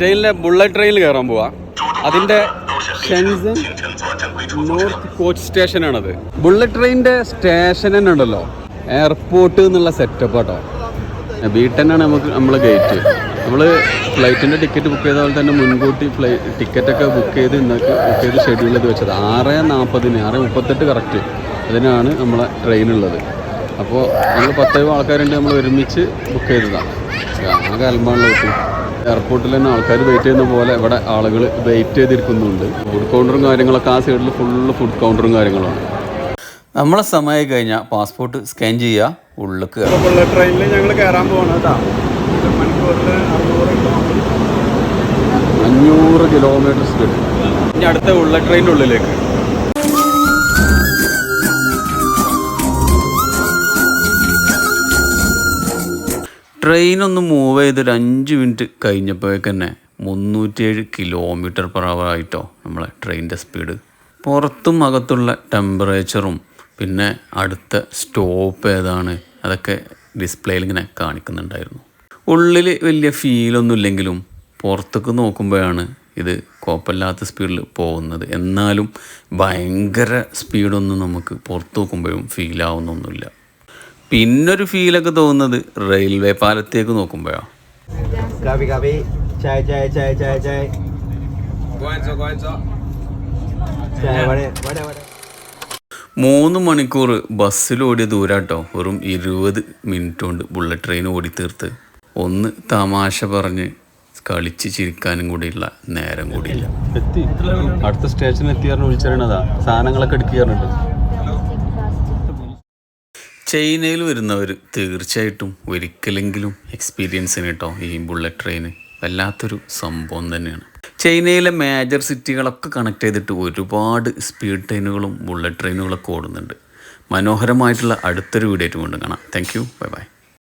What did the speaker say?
ചൈനയിലെ ബുള്ളറ്റ് ട്രെയിനിൽ കയറാൻ പോവാ. അതിന്റെ ഷെൻസൻ നോർത്ത് കോച്ച് സ്റ്റേഷനാണത്. ബുള്ളറ്റ് ട്രെയിനിന്റെ സ്റ്റേഷൻ തന്നെ ഉണ്ടല്ലോ, എയർപോർട്ട് എന്നുള്ള സെറ്റപ്പ് കേട്ടോ. വീട്ടിൽ നമ്മളെ ഗേറ്റ്. നമ്മൾ ഫ്ലൈറ്റിൻ്റെ ടിക്കറ്റ് ബുക്ക് ചെയ്ത പോലെ തന്നെ മുൻകൂട്ടി ടിക്കറ്റൊക്കെ ബുക്ക് ചെയ്ത് ഇന്നൊക്കെ ബുക്ക് ചെയ്ത് ഷെഡ്യൂൾ ചെയ്ത് വെച്ചത് 6:40 6:38 കറക്റ്റ് അതിനാണ് നമ്മളെ ട്രെയിനുള്ളത്. അപ്പോൾ നമ്മൾ 10 ആൾക്കാരുണ്ട്, നമ്മൾ ഒരുമിച്ച് ബുക്ക് ചെയ്തതാണ്. ആ കാലമാണല്ലോ കിട്ടും. എയർപോർട്ടിൽ തന്നെ ആൾക്കാർ വെയിറ്റ് ചെയ്യുന്ന പോലെ ഇവിടെ ആളുകൾ വെയിറ്റ് ചെയ്തിരിക്കുന്നുണ്ട്. ഫുഡ് കൗണ്ടറും കാര്യങ്ങളൊക്കെ ആ സൈഡിൽ ഫുള്ള് ഫുഡ് കൗണ്ടറും കാര്യങ്ങളാണ്. നമ്മളെ സമയം കഴിഞ്ഞാൽ പാസ്പോർട്ട് സ്കാൻ ചെയ്യുക, ഉള്ളിലേക്ക് കയറാം. ബുള്ളറ്റ് ട്രെയിനിൽ ഞങ്ങൾ കയറാൻ പോകണം കേട്ടോ. മണിക്കൂറിൽ 500 കിലോമീറ്റർ സ്പീഡ്. ഇനി അടുത്ത ബുള്ളറ്റ് ട്രെയിനിൻ്റെ ഉള്ളിലേക്ക്. ട്രെയിനൊന്ന് മൂവ് ചെയ്തൊരു 5 മിനിറ്റ് കഴിഞ്ഞപ്പോഴേക്ക് തന്നെ 307 km/h ആയിട്ടോ നമ്മളെ ട്രെയിനിൻ്റെ സ്പീഡ്. പുറത്തും അകത്തുള്ള ടെമ്പറേച്ചറും പിന്നെ അടുത്ത സ്റ്റോപ്പ് ഏതാണ് അതൊക്കെ ഡിസ്പ്ലേയിൽ ഇങ്ങനെ കാണിക്കുന്നുണ്ടായിരുന്നു. ഉള്ളിൽ വലിയ ഫീലൊന്നും ഇല്ലെങ്കിലും പുറത്തേക്ക് നോക്കുമ്പോഴാണ് ഇത് കുഴപ്പമില്ലാത്ത സ്പീഡിൽ പോകുന്നത്. എന്നാലും ഭയങ്കര സ്പീഡൊന്നും നമുക്ക് പുറത്ത് നോക്കുമ്പോഴും ഫീലാവുന്നൊന്നുമില്ല. പിന്നൊരു ഫീലൊക്കെ തോന്നുന്നത് റെയിൽവേ പാലത്തേക്ക് നോക്കുമ്പോഴാണ്. 3 മണിക്കൂർ ബസ്സിലോടിയ ദൂരാട്ടോ വെറും 20 മിനിറ്റ് കൊണ്ട് ബുള്ളറ്റ് ട്രെയിൻ ഓടിത്തീർത്ത്. ഒന്ന് തമാശ പറഞ്ഞ് കളിച്ച് ചിരിക്കാനും കൂടിയുള്ള നേരം കൂടിയില്ല. എത്തി, അടുത്ത സ്റ്റേഷനിൽ എത്തിയാറിന് വിളിച്ചിരണതാ, സാധനങ്ങളൊക്കെ എടുക്കാറുണ്ട്. ചൈനയിൽ വരുന്നവർ തീർച്ചയായിട്ടും ഒരിക്കലെങ്കിലും എക്സ്പീരിയൻസിന് കേട്ടോ ഈ ബുള്ളറ്റ് ട്രെയിന് വല്ലാത്തൊരു സംഭവം തന്നെയാണ്. ചൈനയിലെ മേജർ സിറ്റികളൊക്കെ കണക്ട് ചെയ്തിട്ട് ഒരുപാട് സ്പീഡ് ട്രെയിനുകളും ബുള്ളറ്റ് ട്രെയിനുകളൊക്കെ ഓടുന്നുണ്ട്. മനോഹരമായിട്ടുള്ള അടുത്തൊരു വീഡിയോ ആയിട്ട് കൊണ്ട് കാണാം. Thank you, bye bye.